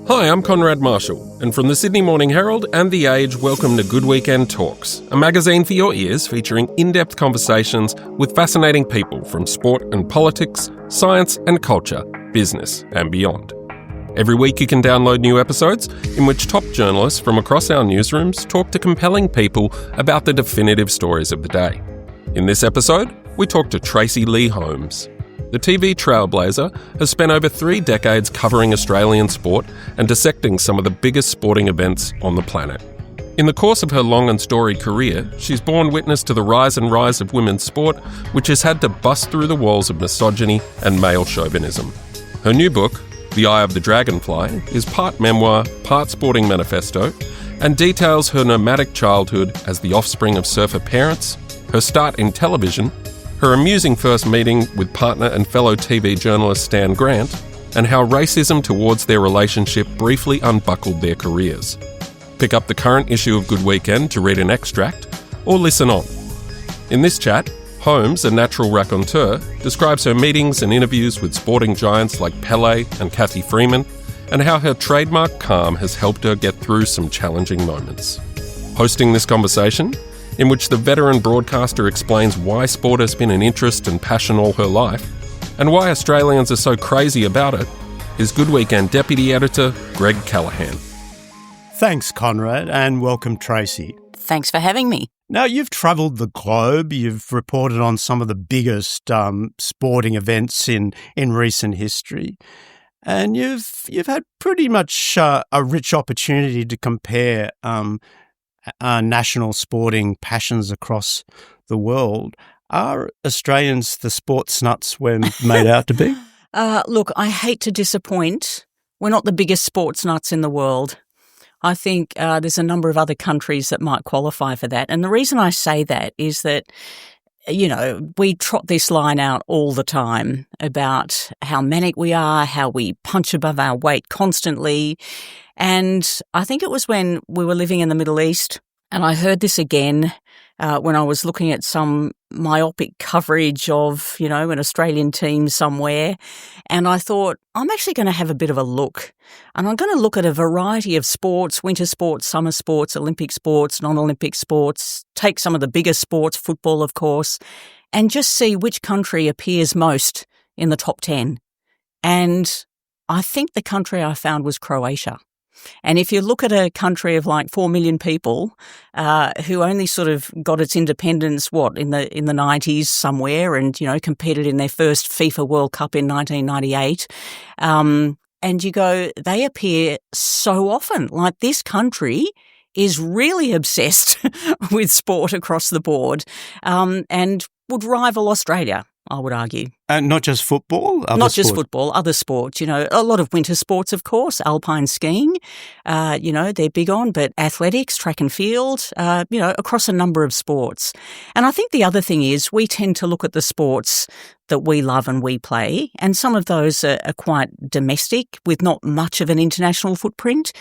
Hi, I'm Conrad Marshall, and from the Sydney Morning Herald and The Age, welcome to Good Weekend Talks, a magazine for your ears featuring in-depth conversations with fascinating people from sport and politics, science and culture, business and beyond. Every week you can download new episodes in which top journalists from across our newsrooms talk to compelling people about the definitive stories of the day. In this episode, we talk to Tracey Holmes. The TV trailblazer has spent over 3 decades covering Australian sport and dissecting some of the biggest sporting events on the planet. In the course of her long and storied career, she's borne witness to the rise of women's sport, which has had to bust through the walls of misogyny and male chauvinism. Her new book, The Eye of the Dragonfly, is part memoir, part sporting manifesto, and details her nomadic childhood as the offspring of surfer parents, her start in television, her amusing first meeting with partner and fellow TV journalist Stan Grant, and how racism towards their relationship briefly unbuckled their careers. Pick up the current issue of Good Weekend to read an extract, or listen on. In this chat, Holmes, a natural raconteur, describes her meetings and interviews with sporting giants like Pele and Cathy Freeman, and how her trademark calm has helped her get through some challenging moments. Hosting this conversation, in which the veteran broadcaster explains why sport has been an interest and passion all her life, and why Australians are so crazy about it, is Good Weekend Deputy Editor Greg Callaghan. Thanks, Conrad, and welcome, Tracey. Thanks for having me. Now, you've travelled the globe. You've reported on some of the biggest sporting events in recent history, and you've had pretty much a rich opportunity to compare national sporting passions across the world. Are Australians the sports nuts we're made out to be? Look, I hate to disappoint. We're not the biggest sports nuts in the world. I think there's a number of other countries that might qualify for that. And the reason I say that is that, you know, we trot this line out all the time about how manic we are, how we punch above our weight constantly. And I think it was when we were living in the Middle East, and I heard this again when I was looking at some myopic coverage of, you know, an Australian team somewhere. And I thought, I'm actually going to have a bit of a look. And I'm going to look at a variety of sports, winter sports, summer sports, Olympic sports, non-Olympic sports, take some of the biggest sports, football, of course, and just see which country appears most in the top 10. And I think the country I found was Croatia. And if you look at a country of like 4 million people who only sort of got its independence, in the 90s somewhere, and, you know, competed in their first FIFA World Cup in 1998, and you go, they appear so often. Like, this country is really obsessed with sport across the board, and would rival Australia, I would argue. And not just football? Not just football, other sports. You know, a lot of winter sports, of course, alpine skiing, you know, they're big on, but athletics, track and field, you know, across a number of sports. And I think the other thing is we tend to look at the sports that we love and we play, and some of those are quite domestic with not much of an international footprint.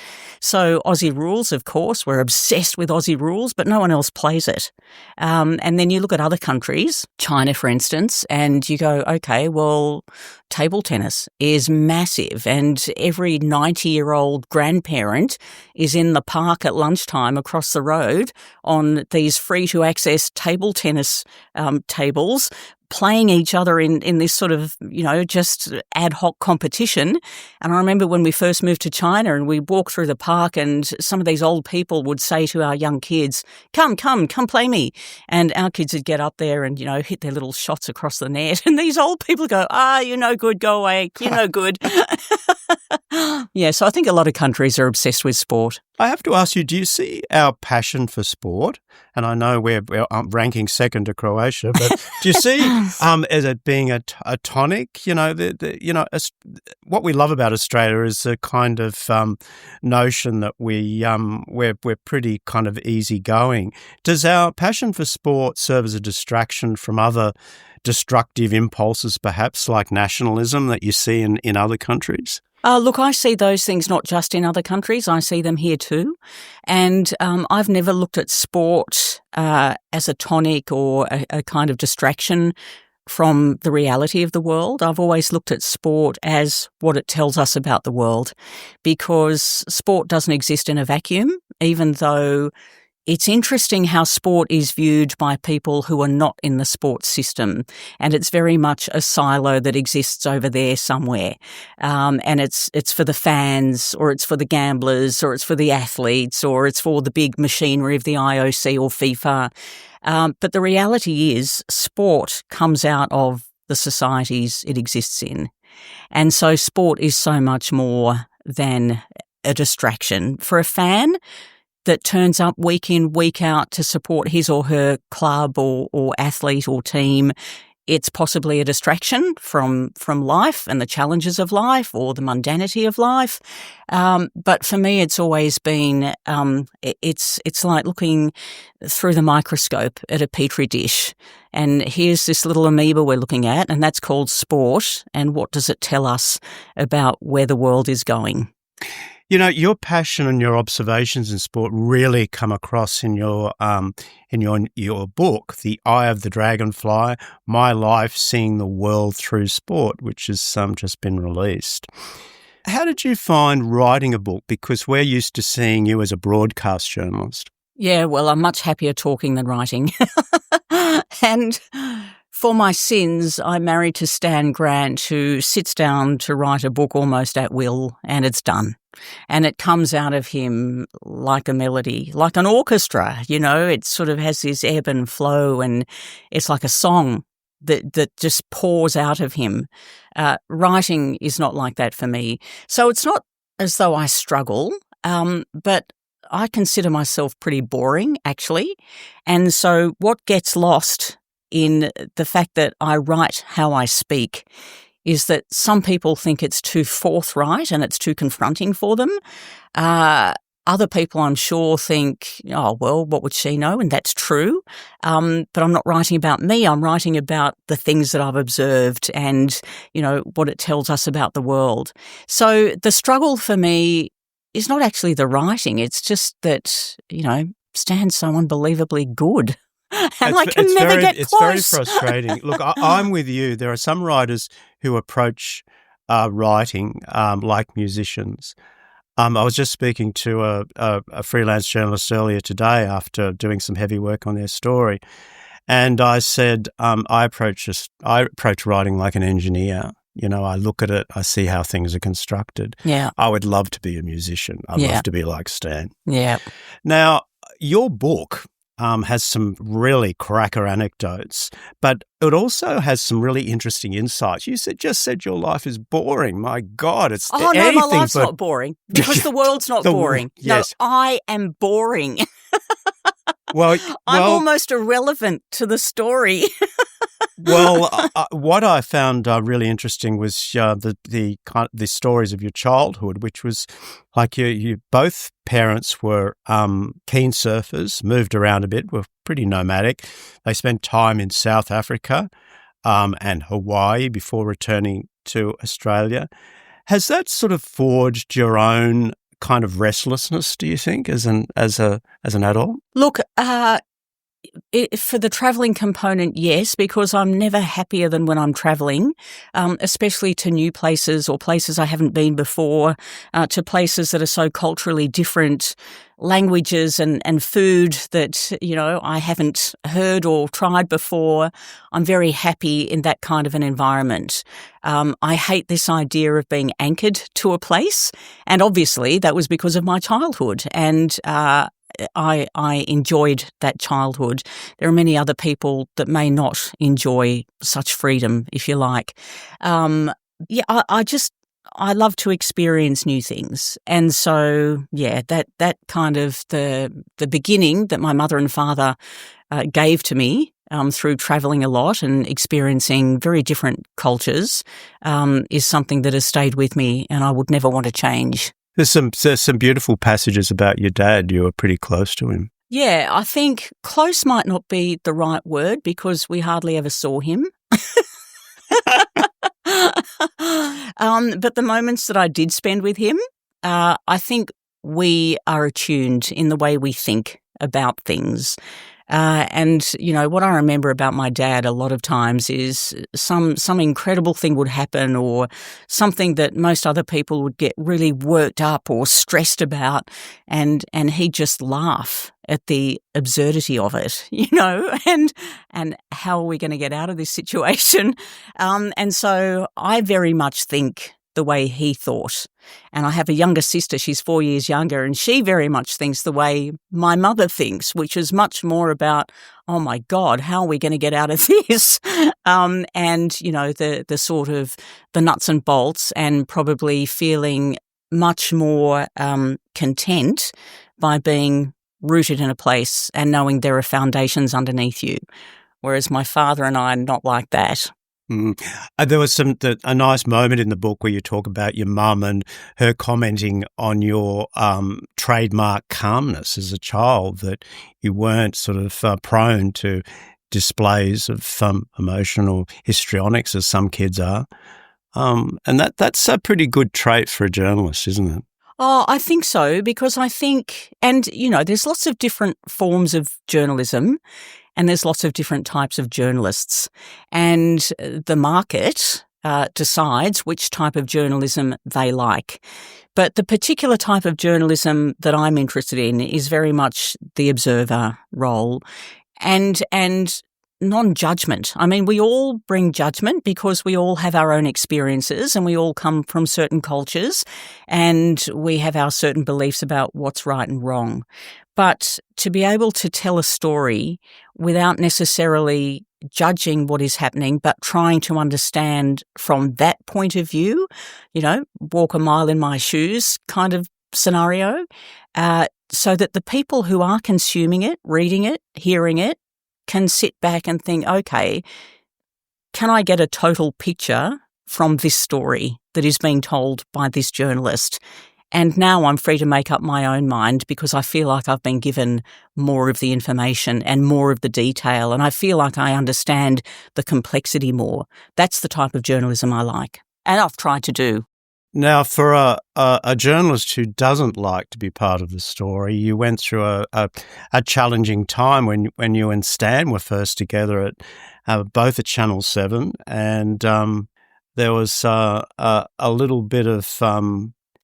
So Aussie rules, of course, we're obsessed with Aussie rules, but no one else plays it. And then you look at other countries, China, for instance, and you go, okay, well, table tennis is massive, and every 90-year-old grandparent is in the park at lunchtime across the road on these free-to-access table tennis tables, playing each other in this sort of, you know, just ad hoc competition. And I remember when we first moved to China and we'd walk through the park and some of these old people would say to our young kids, come play me. And our kids would get up there and, you know, hit their little shots across the net. And these old people go, you're no good, go away, you're no good. Yeah, so I think a lot of countries are obsessed with sport. I have to ask you, do you see our passion for sport? And I know we're ranking second to Croatia, but do you see as it being a tonic? You know, what we love about Australia is a kind of notion that we're pretty kind of easygoing. Does our passion for sport serve as a distraction from other destructive impulses, perhaps like nationalism that you see in other countries? Look, I see those things not just in other countries. I see them here too. And I've never looked at sport as a tonic or a kind of distraction from the reality of the world. I've always looked at sport as what it tells us about the world, because sport doesn't exist in a vacuum, even though it's interesting how sport is viewed by people who are not in the sports system, and it's very much a silo that exists over there somewhere. And it's for the fans, or it's for the gamblers, or it's for the athletes, or it's for the big machinery of the IOC or FIFA. But the reality is, sport comes out of the societies it exists in, and so sport is so much more than a distraction. For a fan that turns up week in, week out to support his or her club or athlete or team, it's possibly a distraction from life and the challenges of life or the mundanity of life. But for me, it's always been, it's like looking through the microscope at a petri dish. And here's this little amoeba we're looking at, and that's called sport. And what does it tell us about where the world is going? You know, your passion and your observations in sport really come across in your book, The Eye of the Dragonfly: My Life Seeing the World Through Sport, which has just been released. How did you find writing a book? Because we're used to seeing you as a broadcast journalist. Yeah, well, I'm much happier talking than writing. And for my sins, I'm married to Stan Grant, who sits down to write a book almost at will, and it's done. And it comes out of him like a melody, like an orchestra, you know. It sort of has this ebb and flow, and it's like a song that just pours out of him. Writing is not like that for me. So it's not as though I struggle, but I consider myself pretty boring, actually. And so what gets lost in the fact that I write how I speak is that some people think it's too forthright and it's too confronting for them. Other people, I'm sure, think, oh, well, what would she know? And that's true. But I'm not writing about me. I'm writing about the things that I've observed and, you know, what it tells us about the world. So the struggle for me is not actually the writing. It's just that, you know, Stan's so unbelievably good. And I can never get close. It's very frustrating. Look, I'm with you. There are some writers who approach writing like musicians. I was just speaking to a freelance journalist earlier today after doing some heavy work on their story, and I said I approach writing like an engineer. You know, I look at it, I see how things are constructed. Yeah, I would love to be a musician. I'd love to be like Stan. Yeah. Now, your book has some really cracker anecdotes, but it also has some really interesting insights. You just said your life is boring. My God, it's my life's not boring because the world's not boring. Yes. No, I am boring. Well, I'm almost irrelevant to the story. Well, what I found really interesting was the stories of your childhood, which was like you both parents were keen surfers, moved around a bit, were pretty nomadic. They spent time in South Africa and Hawaii before returning to Australia. Has that sort of forged your own kind of restlessness, do you think, as an adult? Look, for the travelling component, yes, because I'm never happier than when I'm travelling, especially to new places or places I haven't been before, to places that are so culturally different, languages and food that, you know, I haven't heard or tried before. I'm very happy in that kind of an environment. I hate this idea of being anchored to a place, and obviously that was because of my childhood, and I enjoyed that childhood. There are many other people that may not enjoy such freedom, if you like. I love to experience new things. And so, yeah, that kind of the beginning that my mother and father gave to me through travelling a lot and experiencing very different cultures is something that has stayed with me and I would never want to change. There's some beautiful passages about your dad. You were pretty close to him. Yeah, I think close might not be the right word because we hardly ever saw him. But the moments that I did spend with him, I think we are attuned in the way we think about things. And, what I remember about my dad a lot of times is some incredible thing would happen or something that most other people would get really worked up or stressed about, and he'd just laugh at the absurdity of it, and how are we going to get out of this situation? And so I very much think the way he thought. And I have a younger sister, she's 4 years younger, and she very much thinks the way my mother thinks, which is much more about, oh my God, how are we going to get out of this? The sort of the nuts and bolts, and probably feeling much more content by being rooted in a place and knowing there are foundations underneath you. Whereas my father and I are not like that. There was a nice moment in the book where you talk about your mum and her commenting on your trademark calmness as a child, that you weren't sort of prone to displays of emotional histrionics as some kids are. And that's a pretty good trait for a journalist, isn't it? Oh, I think so, because I think, and there's lots of different forms of journalism. And there's lots of different types of journalists. And the market decides which type of journalism they like. But the particular type of journalism that I'm interested in is very much the observer role and non-judgment. I mean, we all bring judgment because we all have our own experiences and we all come from certain cultures and we have our certain beliefs about what's right and wrong. But to be able to tell a story without necessarily judging what is happening, but trying to understand from that point of view, walk a mile in my shoes kind of scenario, so that the people who are consuming it, reading it, hearing it, can sit back and think, okay, can I get a total picture from this story that is being told by this journalist? And now I'm free to make up my own mind because I feel like I've been given more of the information and more of the detail, and I feel like I understand the complexity more. That's the type of journalism I like, and I've tried to do. Now, for a journalist who doesn't like to be part of the story, you went through a challenging time when you and Stan were first together at both at Channel 7, and there was a little bit of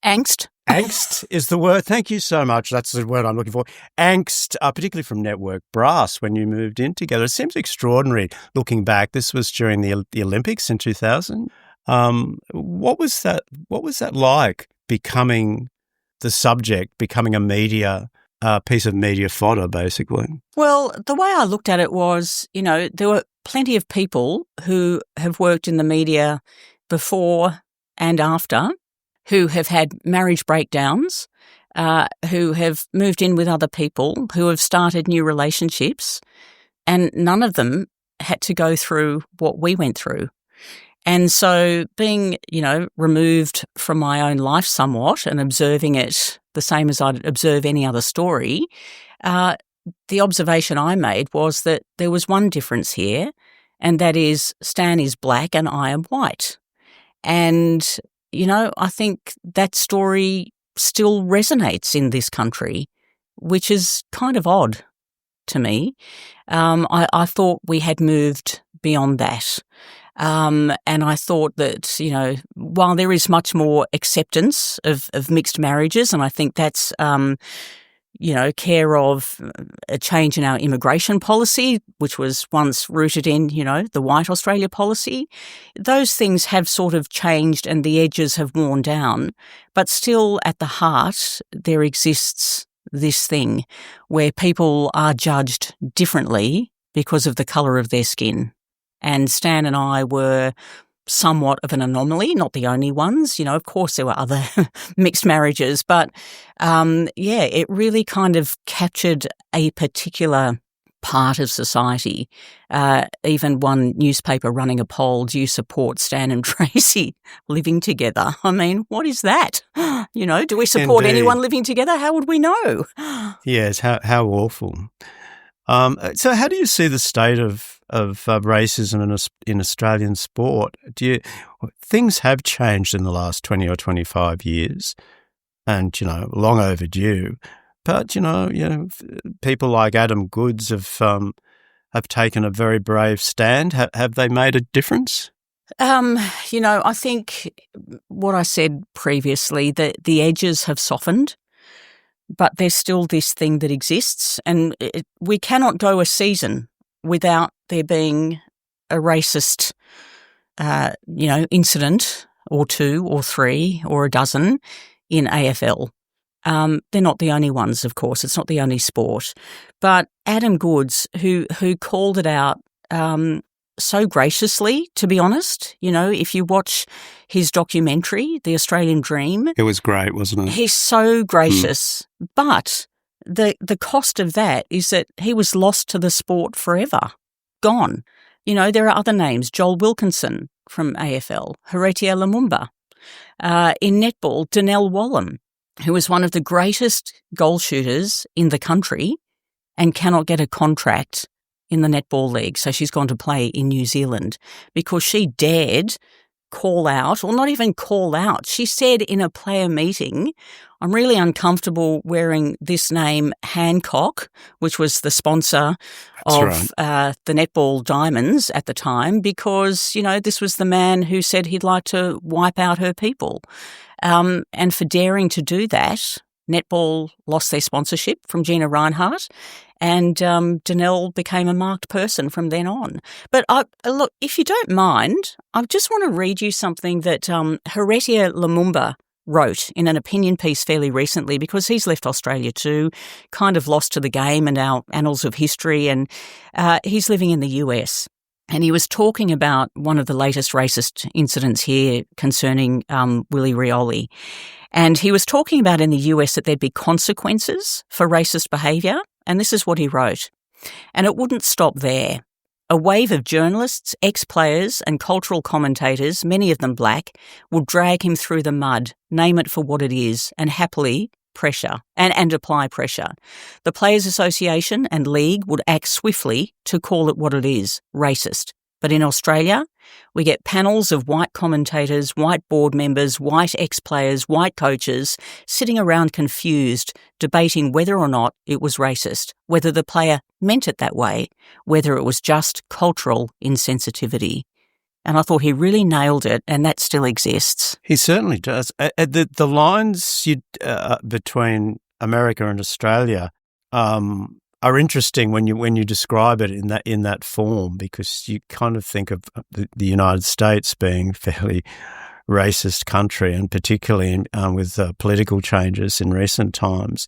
angst. Angst is the word. Thank you so much. That's the word I'm looking for. Angst, particularly from Network Brass when you moved in together. It seems extraordinary looking back. This was during the Olympics in 2000. What was that like, becoming the subject, becoming a media piece of media fodder, basically? Well, the way I looked at it was, there were plenty of people who have worked in the media before and after, who have had marriage breakdowns, who have moved in with other people, who have started new relationships, and none of them had to go through what we went through. And so being, removed from my own life somewhat and observing it the same as I'd observe any other story, the observation I made was that there was one difference here, and that is Stan is black and I am white. And I think that story still resonates in this country, which is kind of odd to me. I thought we had moved beyond that. And I thought that, while there is much more acceptance of mixed marriages, and I think that's, care of a change in our immigration policy, which was once rooted in, the white Australia policy, those things have sort of changed and the edges have worn down. But still at the heart, there exists this thing where people are judged differently because of the colour of their skin. And Stan and I were somewhat of an anomaly, not the only ones. Of course there were other mixed marriages, but it really kind of captured a particular part of society. Even one newspaper running a poll, do you support Stan and Tracey living together? I mean, what is that? Do we support anyone living together? How would we know? Yes, how awful. So how do you see the state of racism in Australian sport? Things have changed in the last 20 or 25 years and, long overdue. But, people like Adam Goodes have taken a very brave stand. Have they made a difference? I think what I said previously, that the edges have softened, but there's still this thing that exists, and we cannot go a season without there being a racist, incident or two or three or a dozen in AFL. They're not the only ones, of course. It's not the only sport. But Adam Goodes, who called it out so graciously, to be honest, if you watch his documentary, The Australian Dream. It was great, wasn't it? He's so gracious. But the cost of that is that he was lost to the sport forever, gone. There are other names, Joel Wilkinson from AFL, Heritier Lumumba. In netball, Danelle Wallam, who is one of the greatest goal shooters in the country and cannot get a contract in the netball league. So she's gone to play in New Zealand because she dared call out, or not even call out. She said in a player meeting, I'm really uncomfortable wearing this name, Hancock, which was the sponsor of the netball diamonds at the time, because, this was the man who said he'd like to wipe out her people. And for daring to do that, netball lost their sponsorship from Gina Reinhart, and Danelle became a marked person from then on. But look, if you don't mind, I just want to read you something that Heritier Lumumba wrote in an opinion piece fairly recently, because he's left Australia too, kind of lost to the game and our annals of history, and he's living in the US. And he was talking about one of the latest racist incidents here concerning Willie Rioli. And he was talking about in the US that there'd be consequences for racist behaviour. And this is what he wrote. And it wouldn't stop there. A wave of journalists, ex-players and cultural commentators, many of them black, would drag him through the mud, name it for what it is, and happily pressure and apply pressure. The Players Association and League would act swiftly to call it what it is, racist. But in Australia, we get panels of white commentators, white board members, white ex-players, white coaches sitting around confused, debating whether or not it was racist, whether the player meant it that way, whether it was just cultural insensitivity. And I thought he really nailed it, and that still exists. He certainly does. The lines between America and Australia are interesting when you describe it in that form, because you kind of think of the United States being a fairly racist country, and particularly with political changes in recent times.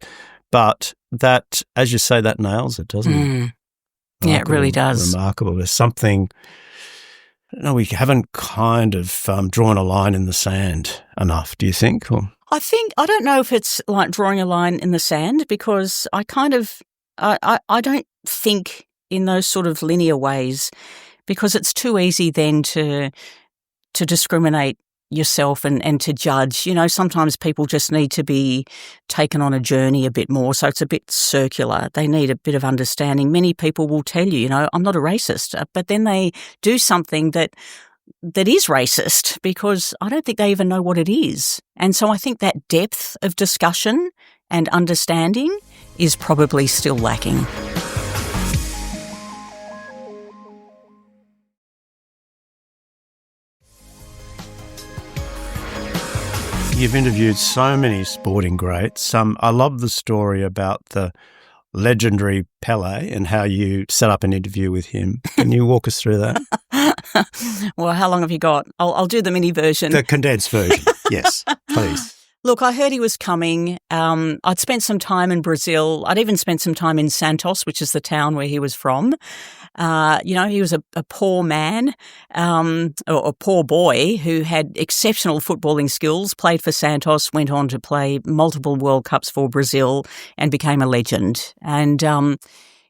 But that, as you say, that nails it, doesn't it? Yeah, it really does. Remarkable. There's something. No, we haven't kind of drawn a line in the sand enough, do you think? Or? I don't know if it's like drawing a line in the sand, because I don't think in those sort of linear ways, because it's too easy then to discriminate yourself and to judge. Sometimes people just need to be taken on a journey a bit more, so it's a bit circular. They need a bit of understanding. Many people will tell you, I'm not a racist, but then they do something that is racist, because I don't think they even know what it is. And so I think that depth of discussion and understanding is probably still lacking. You've interviewed so many sporting greats. I love the story about the legendary Pele and how you set up an interview with him. Can you walk us through that? Well, how long have you got? I'll do the mini version. The condensed version, yes, please. Look, I heard he was coming. I'd spent some time in Brazil. I'd even spent some time in Santos, which is the town where he was from. He was a poor man, or a poor boy who had exceptional footballing skills, played for Santos, went on to play multiple World Cups for Brazil and became a legend. And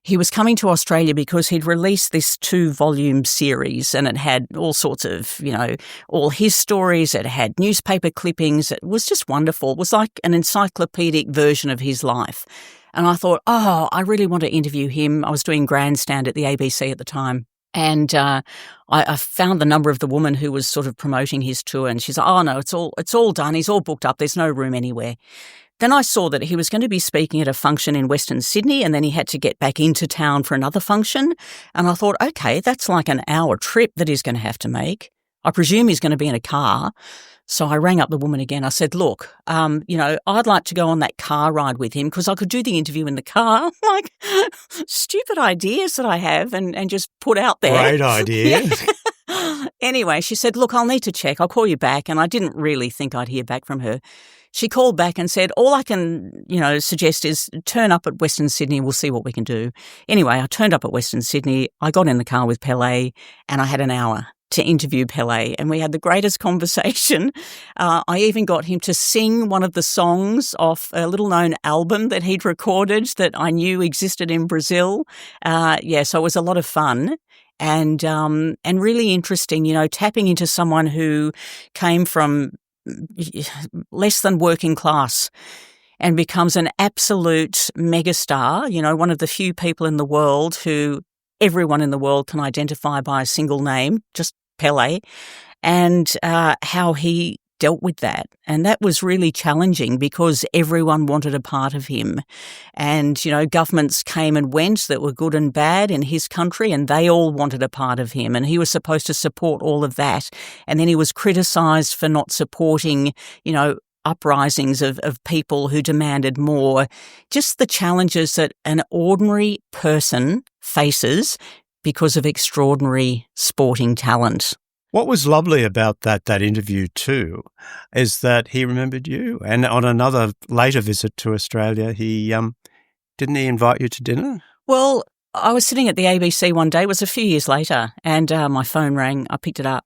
he was coming to Australia because he'd released this 2-volume series, and it had all sorts of, all his stories. It had newspaper clippings. It was just wonderful. It was like an encyclopedic version of his life. And I thought, I really want to interview him. I was doing Grandstand at the ABC at the time. And I found the number of the woman who was sort of promoting his tour, and she's like, oh, no, it's all done. He's all booked up. There's no room anywhere. then I saw that he was going to be speaking at a function in Western Sydney, and then he had to get back into town for another function. And I thought, okay, that's like an hour trip that he's going to have to make. I presume he's going to be in a car. So I rang up the woman again. I said, look, I'd like to go on that car ride with him because I could do the interview in the car. Like, stupid ideas that I have and just put out there. Great idea. Anyway, she said, look, I'll need to check. I'll call you back. And I didn't really think I'd hear back from her. She called back and said, all I can, suggest is turn up at Western Sydney. We'll see what we can do. Anyway, I turned up at Western Sydney. I got in the car with Pele and I had an hour to interview Pele, and we had the greatest conversation. I even got him to sing one of the songs off a little-known album that he'd recorded that I knew existed in Brazil. So it was a lot of fun and really interesting, tapping into someone who came from less than working class and becomes an absolute megastar, one of the few people in the world who everyone in the world can identify by a single name, just Pele, and how he dealt with that. And that was really challenging because everyone wanted a part of him. And, governments came and went that were good and bad in his country, and they all wanted a part of him. And he was supposed to support all of that. And then he was criticised for not supporting, uprisings of people who demanded more. Just the challenges that an ordinary person faces because of extraordinary sporting talent. What was lovely about that interview too is that he remembered you. And on another later visit to Australia, didn't he invite you to dinner? Well, I was sitting at the ABC one day, it was a few years later, and my phone rang. I picked it up,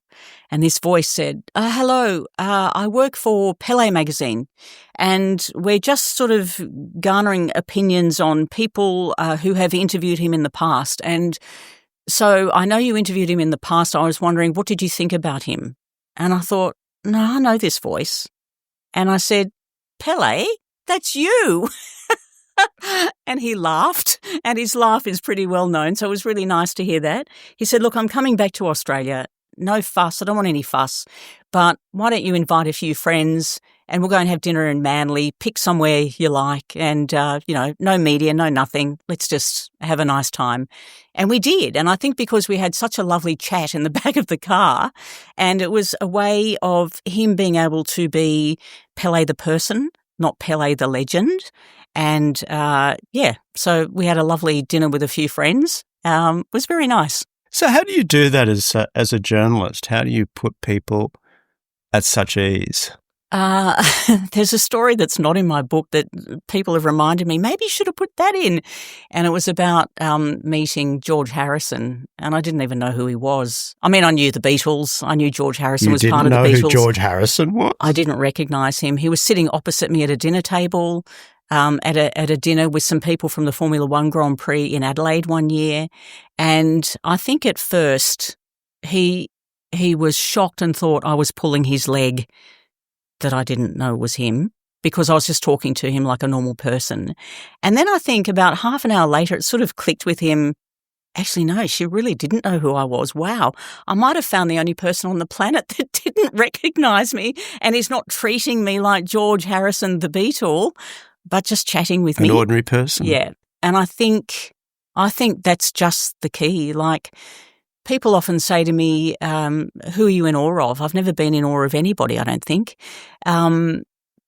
and this voice said, hello, I work for Pele magazine, and we're just sort of garnering opinions on people who have interviewed him in the past. And so I know you interviewed him in the past. I was wondering, what did you think about him? And I thought, no, I know this voice. And I said, Pele, that's you. And he laughed, and his laugh is pretty well known, so it was really nice to hear that. He said, look, I'm coming back to Australia. No fuss. I don't want any fuss. But why don't you invite a few friends and we'll go and have dinner in Manly, pick somewhere you like and, no media, no nothing. Let's just have a nice time. And we did. And I think because we had such a lovely chat in the back of the car, and it was a way of him being able to be Pele the person, not Pele the legend. And, so we had a lovely dinner with a few friends. It was very nice. So how do you do that as a journalist? How do you put people at such ease? There's a story that's not in my book that people have reminded me, maybe you should have put that in. And it was about meeting George Harrison, and I didn't even know who he was. I mean, I knew the Beatles. I knew George Harrison was part of the Beatles. You didn't know who George Harrison was? I didn't recognise him. He was sitting opposite me at a dinner table, at a dinner with some people from the Formula One Grand Prix in Adelaide one year. And I think at first he was shocked and thought I was pulling his leg, that I didn't know was him, because I was just talking to him like a normal person. And then I think about half an hour later, it sort of clicked with him. Actually, no, she really didn't know who I was. Wow. I might have found the only person on the planet that didn't recognise me, and is not treating me like George Harrison, the Beatle, but just chatting with me. An ordinary person. Yeah. And I think that's just the key. Like, people often say to me, who are you in awe of? I've never been in awe of anybody, I don't think,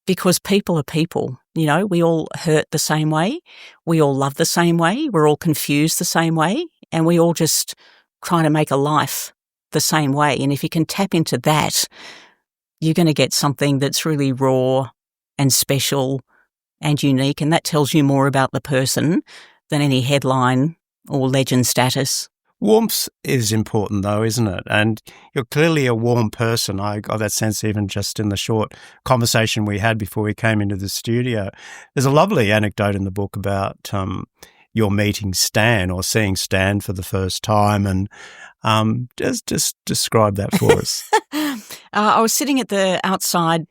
because people are people. We all hurt the same way. We all love the same way. We're all confused the same way. And we all just try to make a life the same way. And if you can tap into that, you're going to get something that's really raw and special and unique. And that tells you more about the person than any headline or legend status. Warmth is important though, isn't it? And you're clearly a warm person. I got that sense even just in the short conversation we had before we came into the studio. There's a lovely anecdote in the book about your meeting Stan, or seeing Stan for the first time, and just describe that for us. I was sitting at the outside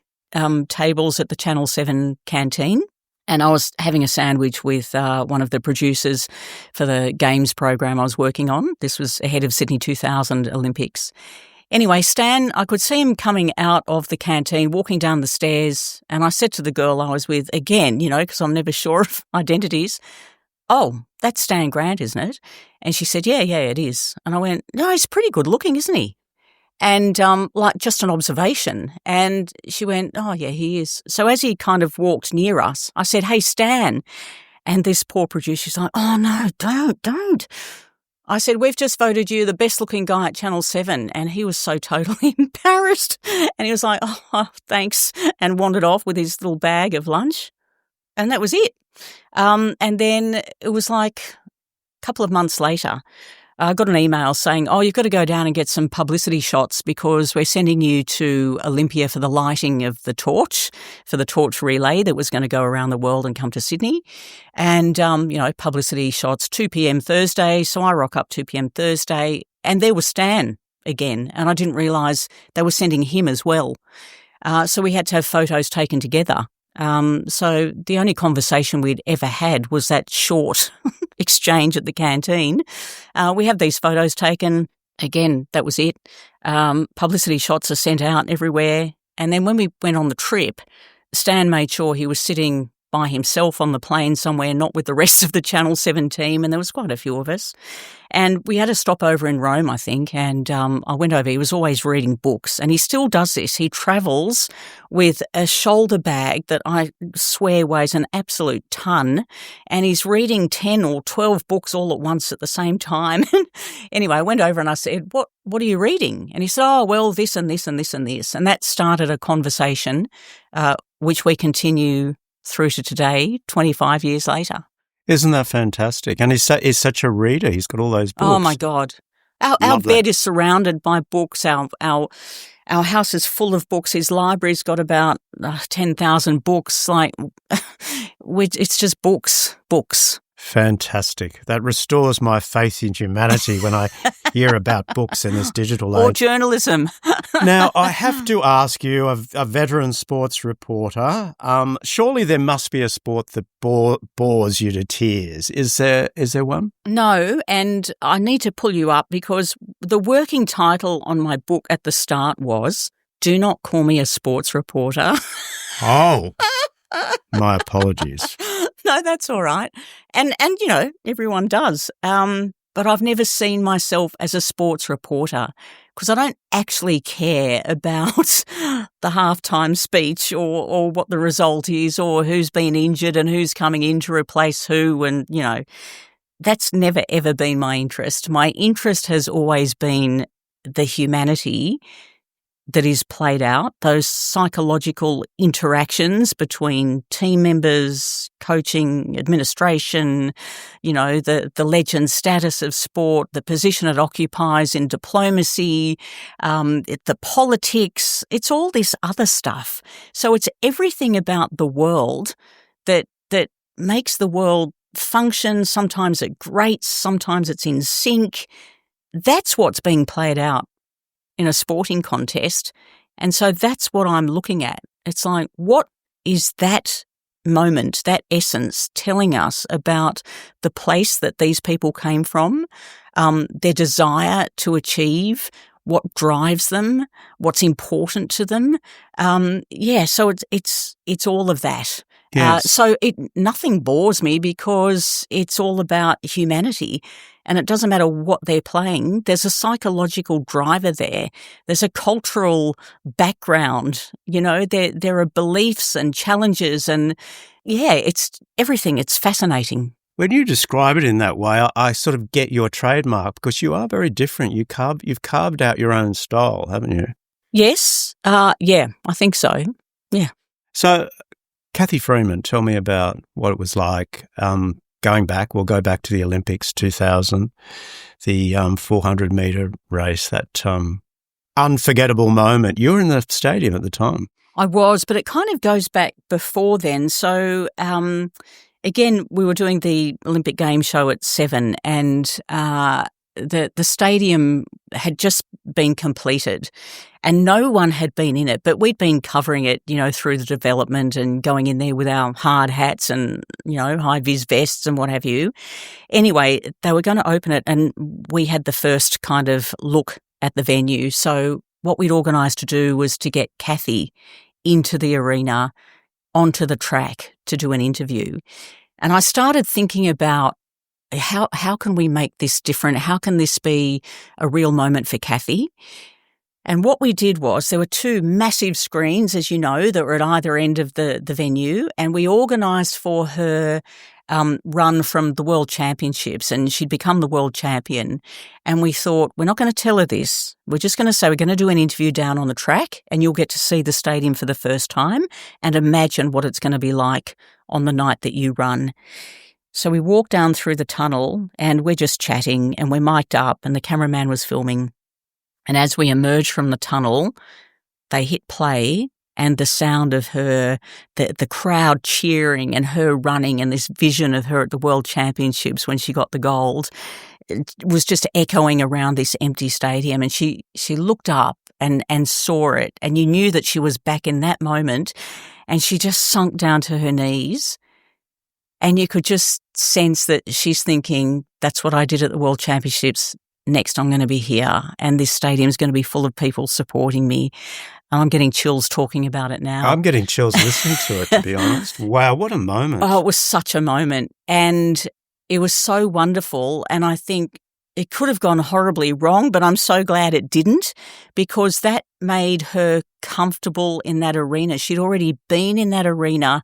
tables at the Channel 7 canteen, and I was having a sandwich with one of the producers for the games program I was working on. This was ahead of Sydney 2000 Olympics. Anyway, Stan, I could see him coming out of the canteen, walking down the stairs, and I said to the girl I was with, again, because I'm never sure of identities, "Oh, that's Stan Grant, isn't it?" And she said, yeah, it is. And I went, "No, he's pretty good looking, isn't he?" And just an observation. And she went, "Oh, yeah, he is." So as he kind of walked near us, I said, "Hey, Stan." And this poor producer's like, "Oh, no, don't. I said, "We've just voted you the best looking guy at Channel 7. And he was so totally embarrassed. And he was like, "Oh, thanks," and wandered off with his little bag of lunch. And that was it. And then it was like a couple of months later, I got an email saying, "Oh, you've got to go down and get some publicity shots because we're sending you to Olympia for the lighting of the torch, for the torch relay that was going to go around the world and come to Sydney." And, publicity shots, 2 p.m. Thursday. So I rock up 2 p.m. Thursday and there was Stan again. And I didn't realise they were sending him as well. So we had to have photos taken together. So the only conversation we'd ever had was that short exchange at the canteen. We have these photos taken. Again, that was it. Publicity shots are sent out everywhere. And then when we went on the trip, Stan made sure he was sitting by himself on the plane somewhere, not with the rest of the Channel 7 team, and there was quite a few of us. And we had a stopover in Rome, I think, and I went over. He was always reading books, and he still does this. He travels with a shoulder bag that I swear weighs an absolute ton, and he's reading 10 or 12 books all at once at the same time. Anyway, I went over and I said, What are you reading? And he said, "Oh, well, this and this and this and this." And that started a conversation, which we continue through to today, 25 years later. Isn't that fantastic? And he's such a reader. He's got all those books. Oh, my God. Our bed is surrounded by books. Our house is full of books. His library's got about 10,000 books. It's just books. Fantastic. That restores my faith in humanity when I hear about books in this digital age. Or journalism. Now, I have to ask you, a veteran sports reporter, surely there must be a sport that bores you to tears. Is there one? No, and I need to pull you up because the working title on my book at the start was, "Do Not Call Me a Sports Reporter." Oh, my apologies. No, that's all right. And everyone does. But I've never seen myself as a sports reporter because I don't actually care about the halftime speech or what the result is or who's been injured and who's coming in to replace who. And, that's never, ever been my interest. My interest has always been the humanity that is played out, those psychological interactions between team members, coaching, administration, the legend status of sport, the position it occupies in diplomacy, the politics. It's all this other stuff. So it's everything about the world that makes the world function. Sometimes it grates, sometimes it's in sync. That's what's being played out in a sporting contest. And so that's what I'm looking at. It's like, what is that moment, that essence telling us about the place that these people came from, their desire to achieve, what drives them, what's important to them? So it's all of that. Yes. So nothing bores me because it's all about humanity. And it doesn't matter what they're playing. There's a psychological driver there. There's a cultural background. There are beliefs and challenges and, it's everything. It's fascinating. When you describe it in that way, I sort of get your trademark because you are very different. You've carved out your own style, haven't you? Yes. I think so. Yeah. So, Cathy Freeman, tell me about what it was like going back. We'll go back to the Olympics 2000, the 400-metre race, that unforgettable moment. You were in the stadium at the time. I was, but it kind of goes back before then. So, again, we were doing the Olympic Games show at 7 and the stadium had just been completed and no one had been in it, but we'd been covering it, through the development and going in there with our hard hats and, high-vis vests and what have you. Anyway, they were going to open it and we had the first kind of look at the venue. So what we'd organised to do was to get Cathy into the arena, onto the track to do an interview. And I started thinking about how can we make this different? How can this be a real moment for Cathy? And what we did was there were two massive screens, as you know, that were at either end of the venue, and we organised for her run from the World Championships, and she'd become the world champion. And we thought, we're not going to tell her this. We're just going to say we're going to do an interview down on the track, and you'll get to see the stadium for the first time and imagine what it's going to be like on the night that you run. So we walked down through the tunnel, and we're just chatting, and we're mic'd up, and the cameraman was filming. And as we emerged from the tunnel, they hit play, and the sound of her, the crowd cheering and her running, and this vision of her at the World Championships when she got the gold, it was just echoing around this empty stadium. And she looked up and saw it, and you knew that she was back in that moment, and she just sunk down to her knees. And you could just sense that she's thinking, that's what I did at the World Championships. Next, I'm going to be here, and this stadium's going to be full of people supporting me. I'm getting chills talking about it now. I'm getting chills listening to it, to be honest. Wow, what a moment. Oh, it was such a moment, and it was so wonderful, and I think it could have gone horribly wrong, but I'm so glad it didn't, because that made her comfortable in that arena. She'd already been in that arena.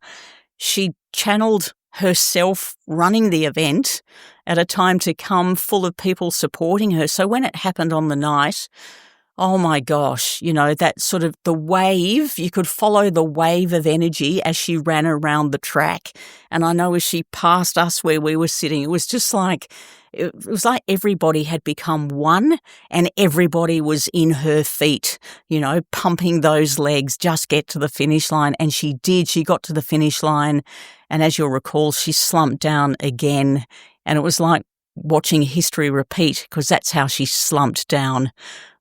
She channeled herself running the event at a time to come full of people supporting her. So when it happened on the night, oh my gosh, that sort of the wave, you could follow the wave of energy as she ran around the track. And I know as she passed us where we were sitting, it was just like, it was like everybody had become one, and everybody was in her feet, pumping those legs, just get to the finish line. And she did. She got to the finish line. And as you'll recall, she slumped down again. And it was like watching history repeat, because that's how she slumped down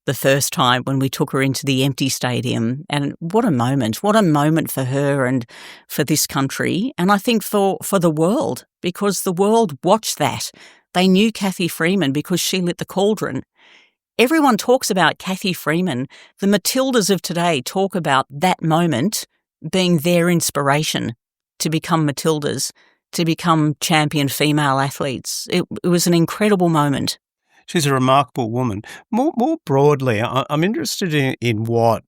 the first time when we took her into the empty stadium. And what a moment for her and for this country. And I think for the world, because the world watched that. They knew Cathy Freeman because she lit the cauldron. Everyone talks about Cathy Freeman. The Matildas of today talk about that moment being their inspiration to become Matildas, to become champion female athletes. It was an incredible moment. She's a remarkable woman. More broadly, I'm interested in what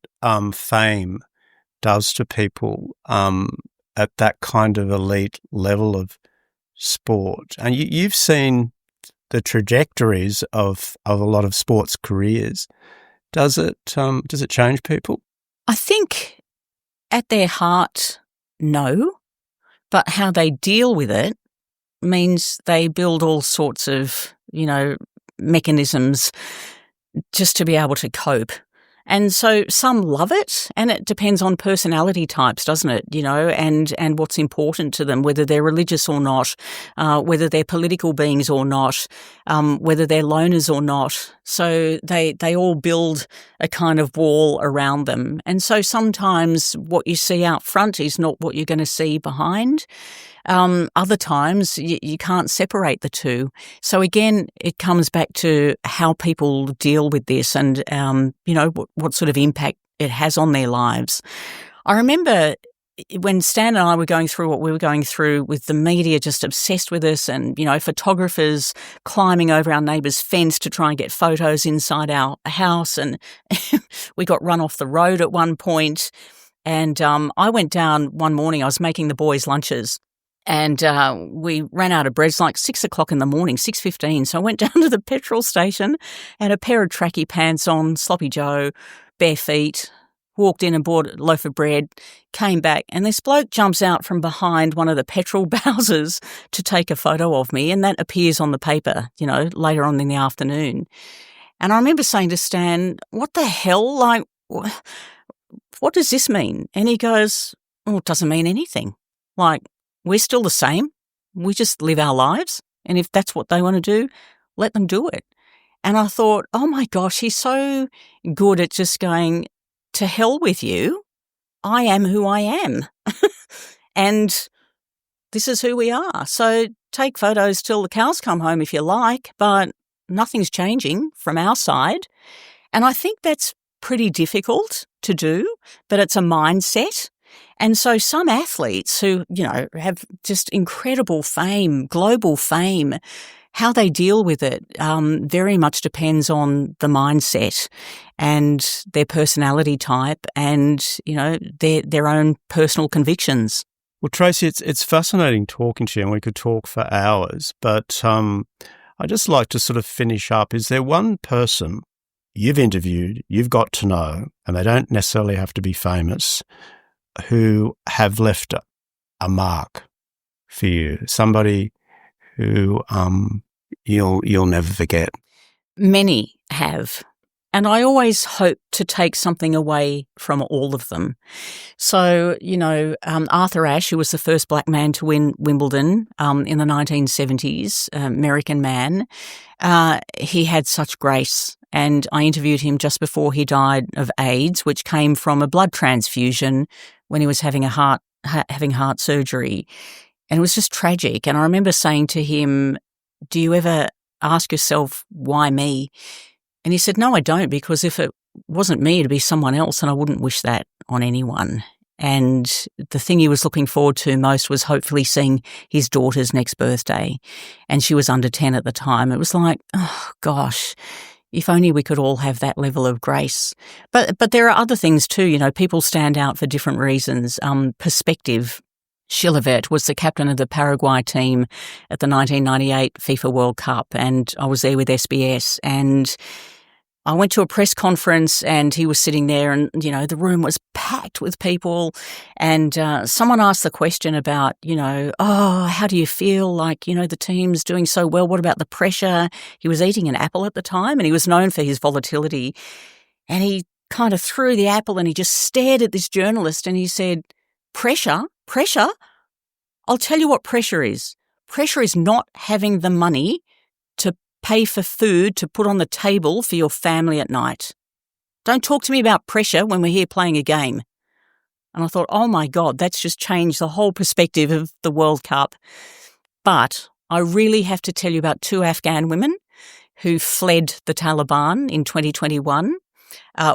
fame does to people at that kind of elite level of sport. And you've seen the trajectories of a lot of sports careers. Does it change people? I think at their heart, no. But how they deal with it means they build all sorts of, mechanisms just to be able to cope. And so some love it, and it depends on personality types, doesn't it? And what's important to them, whether they're religious or not, whether they're political beings or not, whether they're loners or not. So they all build a kind of wall around them. And so sometimes what you see out front is not what you're going to see behind. Other times you can't separate the two. So again, it comes back to how people deal with this and, what sort of impact it has on their lives. I remember when Stan and I were going through what we were going through with the media just obsessed with us and, photographers climbing over our neighbour's fence to try and get photos inside our house. And we got run off the road at one point. And I went down one morning, I was making the boys' lunches. And we ran out of bread. It's like 6 o'clock in the morning, 6:15. So I went down to the petrol station, had a pair of tracky pants on, sloppy Joe, bare feet, walked in and bought a loaf of bread, came back, and this bloke jumps out from behind one of the petrol bowsers to take a photo of me, and that appears on the paper, later on in the afternoon. And I remember saying to Stan, what the hell? Like, what does this mean? And he goes, well, it doesn't mean anything. Like, we're still the same. We just live our lives. And if that's what they want to do, let them do it. And I thought, oh my gosh, he's so good at just going, to hell with you. I am who I am. And this is who we are. So take photos till the cows come home if you like, but nothing's changing from our side. And I think that's pretty difficult to do, but it's a mindset. And so some athletes who, have just incredible fame, global fame, how they deal with it very much depends on the mindset and their personality type and, their own personal convictions. Well, Tracey, it's fascinating talking to you, and we could talk for hours, but I'd just like to sort of finish up. Is there one person you've interviewed, you've got to know, and they don't necessarily have to be famous, who have left a mark for you, somebody who you'll never forget? Many have. And I always hope to take something away from all of them. So, Arthur Ashe, who was the first black man to win Wimbledon in the 1970s, American man, he had such grace. And I interviewed him just before he died of AIDS, which came from a blood transfusion when he was having heart surgery. And it was just tragic. And I remember saying to him, do you ever ask yourself, why me? And he said, no, I don't, because if it wasn't me, it'd be someone else, and I wouldn't wish that on anyone. And the thing he was looking forward to most was hopefully seeing his daughter's next birthday. And she was under 10 at the time. It was like, oh, gosh, if only we could all have that level of grace. But there are other things too. People stand out for different reasons. Perspective. Chilavert was the captain of the Paraguay team at the 1998 FIFA World Cup, and I was there with SBS, and I went to a press conference and he was sitting there and, the room was packed with people, and someone asked the question about, how do you feel like, the team's doing so well? What about the pressure? He was eating an apple at the time and he was known for his volatility, and he kind of threw the apple and he just stared at this journalist and he said, Pressure? I'll tell you what pressure is. Pressure is not having the money to pay for food to put on the table for your family at night. Don't talk to me about pressure when we're here playing a game. And I thought, oh my God, that's just changed the whole perspective of the World Cup. But I really have to tell you about 2 Afghan women who fled the Taliban in 2021.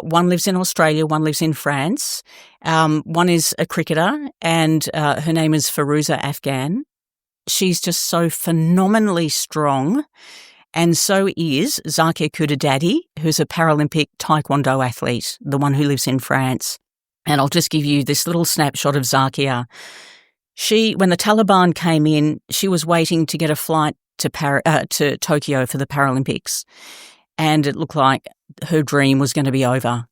One lives in Australia, one lives in France. One is a cricketer, and her name is Firuza Afghan. She's just so phenomenally strong, and so is Zakia Kudadadi, who's a Paralympic Taekwondo athlete, the one who lives in France. And I'll just give you this little snapshot of Zakia. When the Taliban came in, she was waiting to get a flight to Tokyo for the Paralympics. And it looked like her dream was going to be over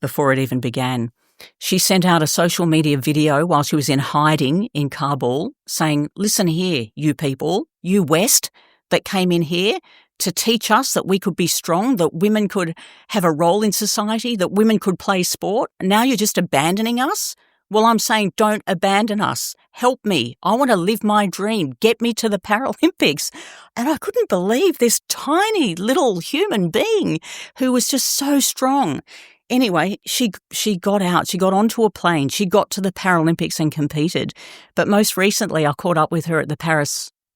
before it even began. She sent out a social media video while she was in hiding in Kabul saying, listen here, you people, you West that came in here to teach us that we could be strong, that women could have a role in society, that women could play sport. Now you're just abandoning us? Well, I'm saying don't abandon us. Help me. I want to live my dream. Get me to the Paralympics. And I couldn't believe this tiny little human being who was just so strong. Anyway, she got out. She got onto a plane. She got to the Paralympics and competed. But most recently, I caught up with her at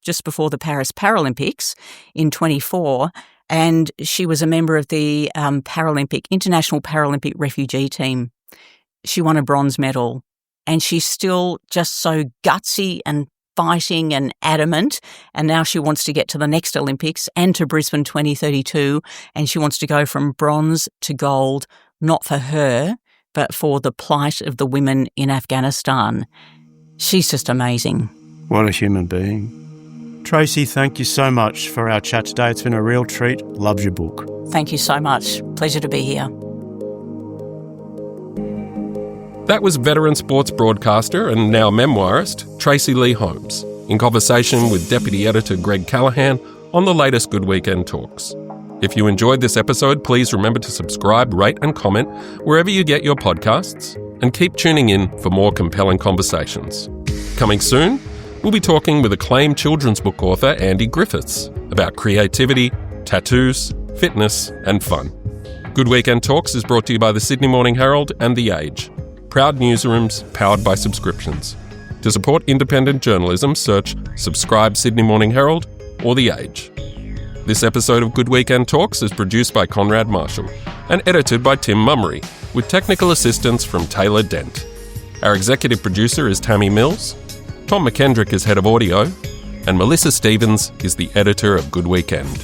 just before the Paris Paralympics in 24, and she was a member of the International Paralympic refugee team. She won a bronze medal, and she's still just so gutsy and fighting and adamant, and now she wants to get to the next Olympics and to Brisbane 2032, and she wants to go from bronze to gold, not for her, but for the plight of the women in Afghanistan. She's just amazing. What a human being. Tracey, thank you so much for our chat today. It's been a real treat. Love your book. Thank you so much. Pleasure to be here. That was veteran sports broadcaster and now memoirist Tracey Holmes in conversation with Deputy Editor Greg Callaghan on the latest Good Weekend Talks. If you enjoyed this episode, please remember to subscribe, rate and comment wherever you get your podcasts, and keep tuning in for more compelling conversations. Coming soon, we'll be talking with acclaimed children's book author Andy Griffiths about creativity, tattoos, fitness and fun. Good Weekend Talks is brought to you by the Sydney Morning Herald and The Age. Proud newsrooms powered by subscriptions. To support independent journalism, search Subscribe Sydney Morning Herald or The Age. This episode of Good Weekend Talks is produced by Conrad Marshall and edited by Tim Mummery, with technical assistance from Taylor Dent. Our executive producer is Tammy Mills, Tom McKendrick is head of audio, and Melissa Stevens is the editor of Good Weekend.